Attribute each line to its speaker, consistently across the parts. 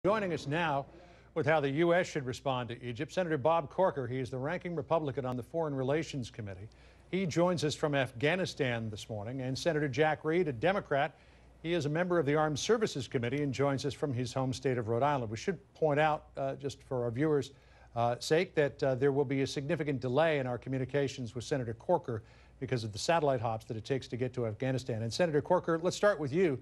Speaker 1: Joining us now with how the U.S. should respond to Egypt, Senator Bob Corker. He is the ranking Republican on the Foreign Relations Committee. He joins us from Afghanistan this morning. And Senator Jack Reed, a Democrat, he is a member of the Armed Services Committee and joins us from his home state of Rhode Island. We should point out, just for our viewers' sake, that there will be a significant delay in our communications with Senator Corker because of the satellite hops that it takes to get to Afghanistan. And Senator Corker, let's start with you.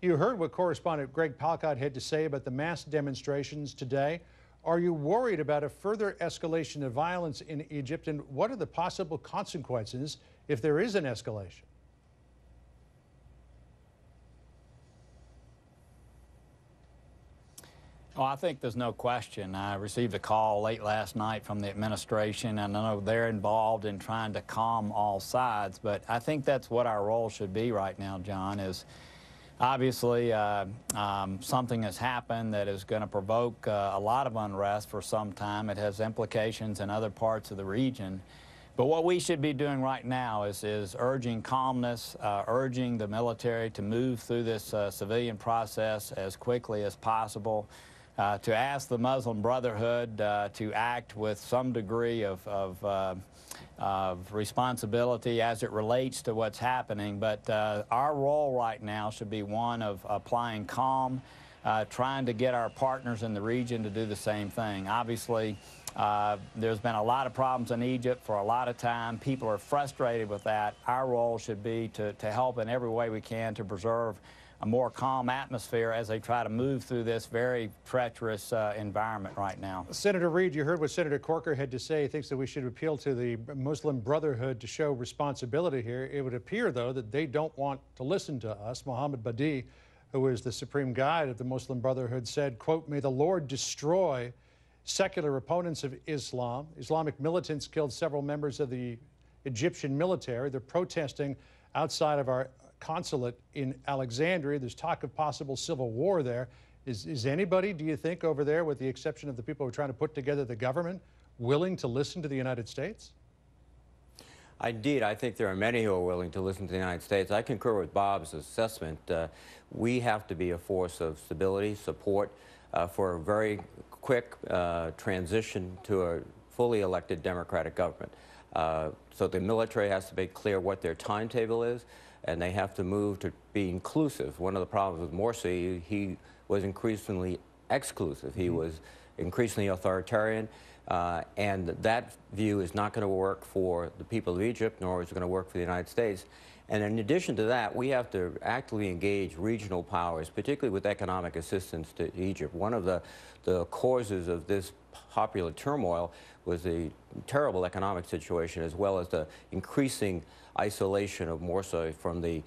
Speaker 1: You heard what correspondent Greg Palkot had to say about the mass demonstrations today. Are you worried about a further escalation of violence in Egypt, and what are the possible consequences if there is an escalation?
Speaker 2: Well, I think there's no question. I received a call late last night from the administration, and I know they're involved in trying to calm all sides, but I think that's what our role should be right now, John, is obviously, something has happened that is going to provoke a lot of unrest for some time. It has implications in other parts of the region. But what we should be doing right now is urging calmness, urging the military to move through this civilian process as quickly as possible, to ask the Muslim Brotherhood to act with some degree of responsibility as it relates to what's happening. But our role right now should be one of applying calm, trying to get our partners in the region to do the same thing. Obviously, there's been a lot of problems in Egypt for a lot of time. People are frustrated with that. Our role should be to help in every way we can to preserve a more calm atmosphere as they try to move through this very treacherous environment right now.
Speaker 1: Senator Reed, you heard what Senator Corker had to say. He thinks that we should appeal to the Muslim Brotherhood to show responsibility here. It would appear, though, that they don't want to listen to us. Mohammed Badi, who is the supreme guide of the Muslim Brotherhood, said, quote, "May the Lord destroy secular opponents of Islam." Islamic militants killed several members of the Egyptian military. They're protesting outside of our consulate in Alexandria. There's talk of possible civil war there. Is anybody, do you think, over there, with the exception of the people who are trying to put together the government, willing to listen to the United States?
Speaker 3: Indeed, I think there are many who are willing to listen to the United States. I concur with Bob's assessment. We have to be a force of stability, support for a very quick transition to a fully elected democratic government. So the military has to make clear what their timetable is, and they have to move to be inclusive. One of the problems with Morsi, he was increasingly exclusive. He was increasingly authoritarian, and that view is not going to work for the people of Egypt, nor is it going to work for the United States. And in addition to that, we have to actively engage regional powers, particularly with economic assistance to Egypt. One of the causes of this popular turmoil was the terrible economic situation, as well as the increasing isolation of Morsi from the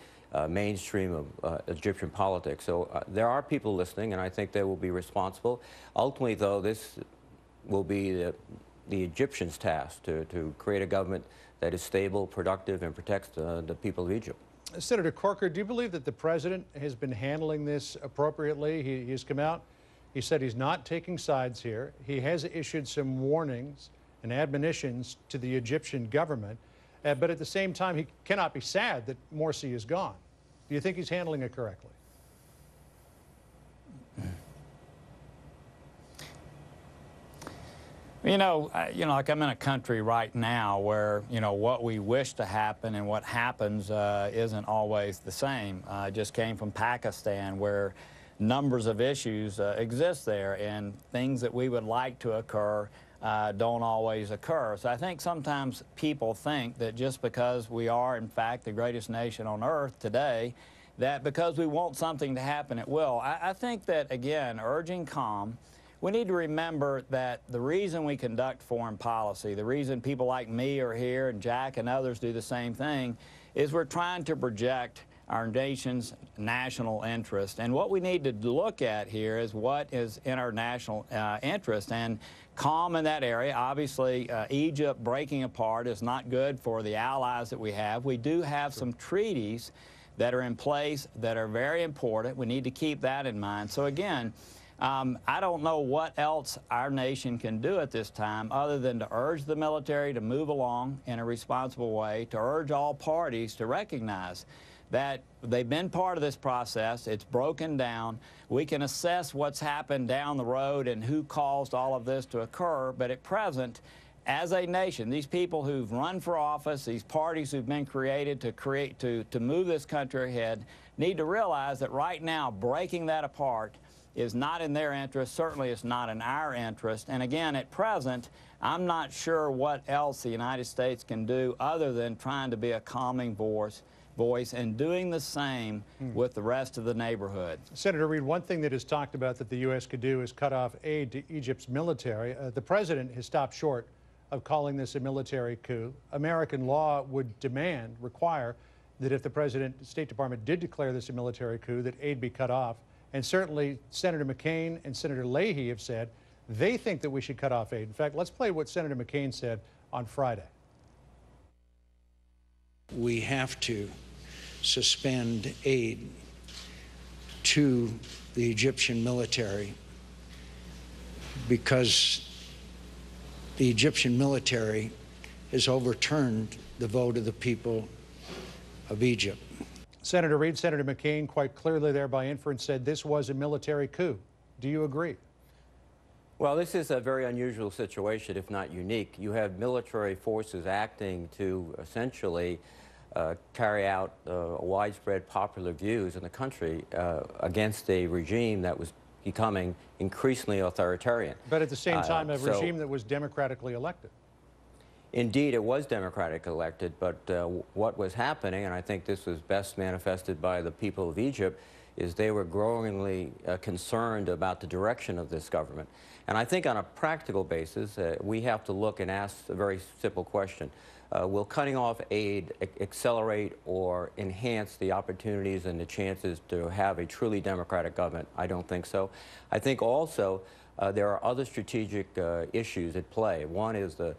Speaker 3: mainstream of Egyptian politics. So there are people listening, and I think they will be responsible. Ultimately, though, this will be the Egyptians' task to create a government that is stable, productive, and protects the people of Egypt.
Speaker 1: Senator Corker, do you believe that the president has been handling this appropriately? He's come out, he said he's not taking sides here. He has issued some warnings and admonitions to the Egyptian government, but at the same time, he cannot be sad that Morsi is gone. Do you think he's handling it correctly?
Speaker 2: Like I'm in a country right now where, what we wish to happen and what happens isn't always the same. I just came from Pakistan, where numbers of issues exist there, and things that we would like to occur don't always occur. So I think sometimes people think that just because we are, in fact, the greatest nation on earth today, that because we want something to happen, it will. I think that, again, urging calm, we need to remember that the reason we conduct foreign policy, the reason people like me are here and Jack and others do the same thing, is we're trying to project our nation's national interest. And what we need to look at here is what is in our national interest. And calm in that area. Obviously, Egypt breaking apart is not good for the allies that we have. We do have some treaties that are in place that are very important. We need to keep that in mind. So again, I don't know what else our nation can do at this time other than to urge the military to move along in a responsible way, to urge all parties to recognize that they've been part of this process. It's broken down. We can assess what's happened down the road and who caused all of this to occur, but at present, as a nation, these people who've run for office, these parties who've been created to move this country ahead, need to realize that right now, breaking that apart is not in their interest. Certainly it's not in our interest. And again, at present, I'm not sure what else the United States can do other than trying to be a calming voice and doing the same with the rest of the neighborhood.
Speaker 1: Senator Reid, one thing that is talked about that the U.S. could do is cut off aid to Egypt's military. The president has stopped short of calling this a military coup. American law would require that if the State Department did declare this a military coup, that aid be cut off. And certainly Senator McCain and Senator Leahy have said they think that we should cut off aid. In fact, let's play what Senator McCain said on Friday.
Speaker 4: We have to suspend aid to the Egyptian military because the Egyptian military has overturned the vote of the people of Egypt.
Speaker 1: Senator Reid, Senator McCain quite clearly there by inference said this was a military coup. Do you agree?
Speaker 3: Well, this is a very unusual situation, if not unique. You have military forces acting to essentially carry out widespread popular views in the country against a regime that was becoming increasingly authoritarian.
Speaker 1: But at the same time, a regime that was democratically elected.
Speaker 3: Indeed, it was democratically elected, but what was happening, and I think this was best manifested by the people of Egypt, is they were growingly concerned about the direction of this government. And I think on a practical basis, we have to look and ask a very simple question. Will cutting off aid accelerate or enhance the opportunities and the chances to have a truly democratic government? I don't think so. I think also there are other strategic issues at play. One is the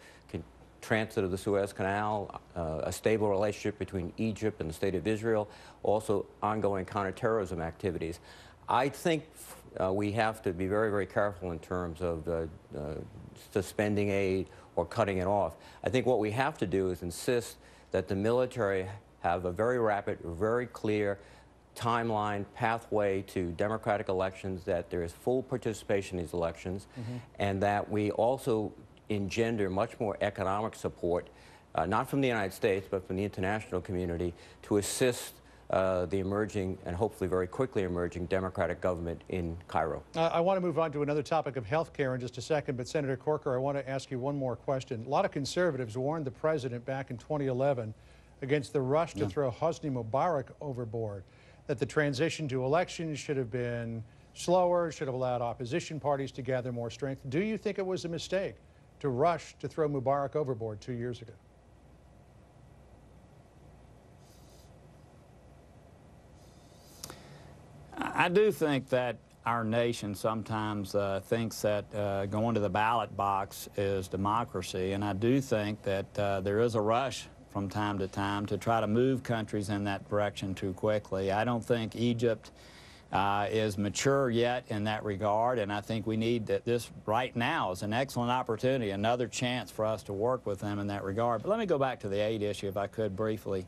Speaker 3: transit of the Suez Canal, a stable relationship between Egypt and the State of Israel, also ongoing counterterrorism activities. I think we have to be very, very careful in terms of suspending aid or cutting it off. I think what we have to do is insist that the military have a very rapid, very clear timeline, pathway to democratic elections, that there is full participation in these elections, and that we also engender much more economic support, not from the United States, but from the international community, to assist the emerging and hopefully very quickly emerging democratic government in Cairo.
Speaker 1: I want to move on to another topic of health care in just a second, but Senator Corker, I want to ask you one more question. A lot of conservatives warned the president back in 2011 against the rush to throw Hosni Mubarak overboard, that the transition to elections should have been slower, should have allowed opposition parties to gather more strength. Do you think it was a mistake to rush to throw Mubarak overboard 2 years ago?
Speaker 2: I do think that our nation sometimes thinks that going to the ballot box is democracy, and I do think that there is a rush from time to time to try to move countries in that direction too quickly. I don't think Egypt is mature yet in that regard, and I think we need that. This right now is an excellent opportunity, another chance for us to work with them in that regard. But let me go back to the aid issue, if I could, briefly.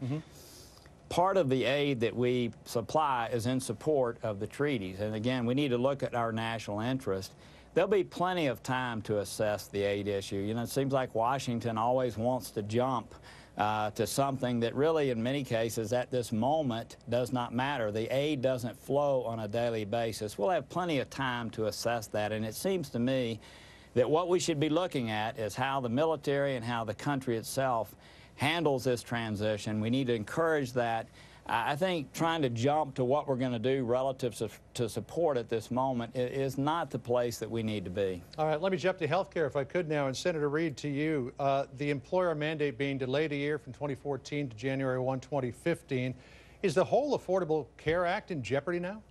Speaker 2: Part of the aid that we supply is in support of the treaties, and again, we need to look at our national interest. There'll be plenty of time to assess the aid issue. You know, it seems like Washington always wants to jump to something that really, in many cases, at this moment, does not matter. The aid doesn't flow on a daily basis. We'll have plenty of time to assess that, and it seems to me that what we should be looking at is how the military and how the country itself handles this transition. We need to encourage that. I think trying to jump to what we're going to do relative to support at this moment is not the place that we need to be.
Speaker 1: All right, let me jump to health care if I could now. And Senator Reid, to you, the employer mandate being delayed a year from 2014 to January 1, 2015. Is the whole Affordable Care Act in jeopardy now?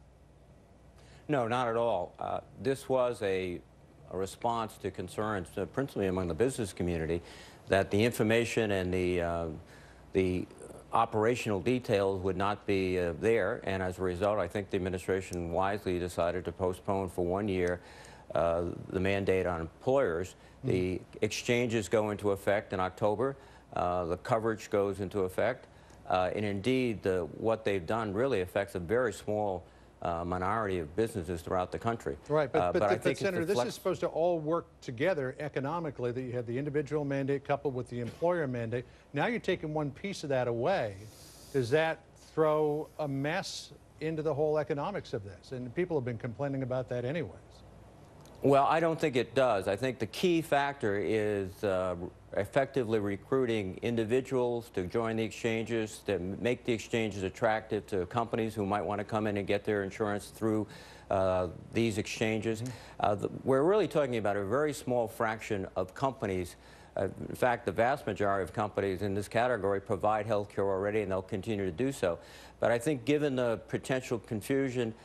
Speaker 3: No, not at all. This was a response to concerns, principally among the business community, that the information and the operational details would not be there, and as a result, I think the administration wisely decided to postpone for 1 year the mandate on employers. The exchanges go into effect in October. The coverage goes into effect. And indeed, what they've done really affects a very small minority of businesses throughout the country.
Speaker 1: Right, but
Speaker 3: I think
Speaker 1: Senator, this is supposed to all work together economically, that you have the individual mandate coupled with the employer mandate. Now you're taking one piece of that away. Does that throw a mess into the whole economics of this? And people have been complaining about that anyways.
Speaker 3: Well, I don't think it does. I think the key factor is effectively recruiting individuals to join the exchanges, to make the exchanges attractive to companies who might want to come in and get their insurance through these exchanges. We're really talking about a very small fraction of companies. In fact, the vast majority of companies in this category provide health care already, and they'll continue to do so. But I think given the potential confusion,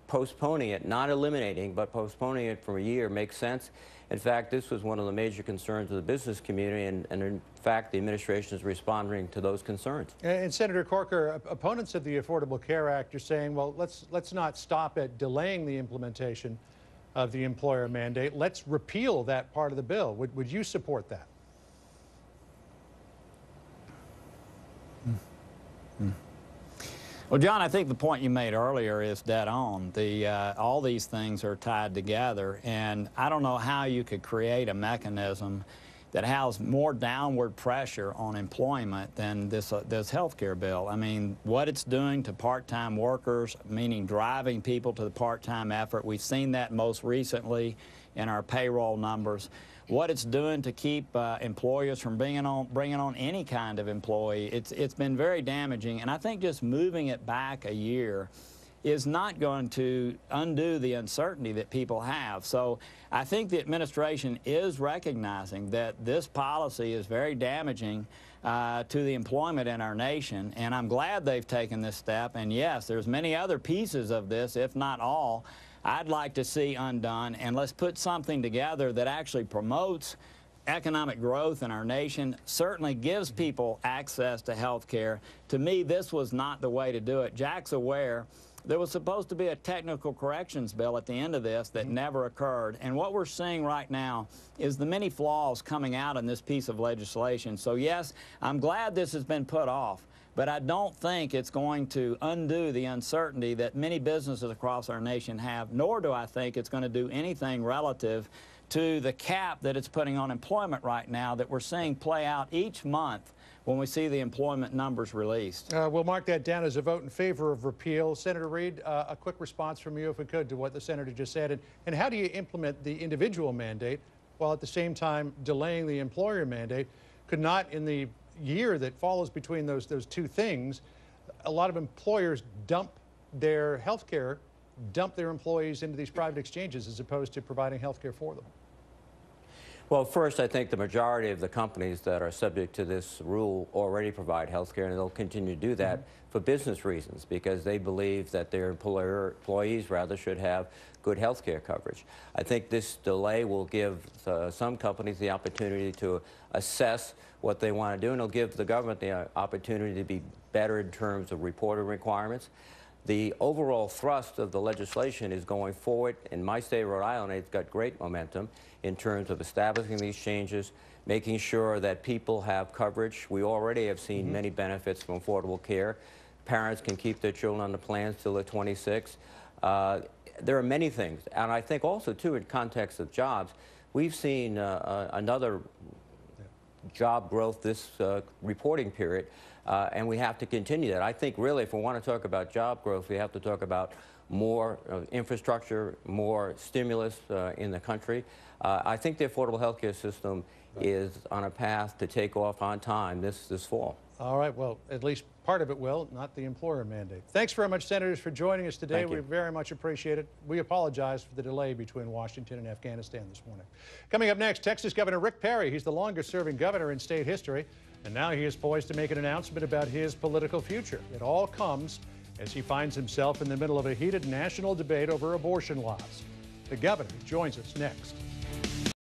Speaker 3: postponing it, not eliminating, but postponing it for a year makes sense. In fact, this was one of the major concerns of the business community, and in fact, the administration is responding to those concerns.
Speaker 1: And Senator Corker, opponents of the Affordable Care Act are saying, well, let's not stop at delaying the implementation of the employer mandate. Let's repeal that part of the bill. Would you support that?
Speaker 2: Well, John, I think the point you made earlier is dead on. All these things are tied together, and I don't know how you could create a mechanism that has more downward pressure on employment than this health care bill. I mean, what it's doing to part-time workers, meaning driving people to the part-time effort, we've seen that most recently in our payroll numbers. What it's doing to keep employers from bringing on any kind of employee, it's been very damaging. And I think just moving it back a year is not going to undo the uncertainty that people have. So I think the administration is recognizing that this policy is very damaging to the employment in our nation, and I'm glad they've taken this step. And yes, there's many other pieces of this, if not all, I'd like to see undone, and let's put something together that actually promotes economic growth in our nation, certainly gives people access to health care. To me, this was not the way to do it. Jack's aware there was supposed to be a technical corrections bill at the end of this that never occurred. And what we're seeing right now is the many flaws coming out in this piece of legislation. So yes, I'm glad this has been put off, but I don't think it's going to undo the uncertainty that many businesses across our nation have, nor do I think it's going to do anything relative to the cap that it's putting on employment right now that we're seeing play out each month when we see the employment numbers released.
Speaker 1: We'll mark that down as a vote in favor of repeal. Senator Reid, a quick response from you, if we could, to what the senator just said. And how do you implement the individual mandate while at the same time delaying the employer mandate? Could not, in the year that follows between those two things, a lot of employers dump their health care, dump their employees into these private exchanges as opposed to providing health care for them?
Speaker 3: Well, first, I think the majority of the companies that are subject to this rule already provide health care, and they'll continue to do that for business reasons, because they believe that their employees should have good health care coverage. I think this delay will give some companies the opportunity to assess what they want to do, and it'll give the government the opportunity to be better in terms of reporting requirements. The overall thrust of the legislation is going forward. In my state of Rhode Island, it's got great momentum in terms of establishing these changes, making sure that people have coverage. We already have seen many benefits from affordable care. Parents can keep their children on the plans till they're 26. There are many things. And I think also, too, in context of jobs, we've seen another job growth this reporting period. And we have to continue that. I think really if we want to talk about job growth, we have to talk about more infrastructure, more stimulus in the country. I think the affordable health care system is on a path to take off on time this fall.
Speaker 1: All right, well, at least part of it will, not the employer mandate. Thanks very much, Senators, for joining us today. We very much appreciate it. We apologize for the delay between Washington and Afghanistan this morning. Coming up next, Texas Governor Rick Perry. He's the longest-serving governor in state history, and now he is poised to make an announcement about his political future. It all comes as he finds himself in the middle of a heated national debate over abortion laws. The governor joins us next.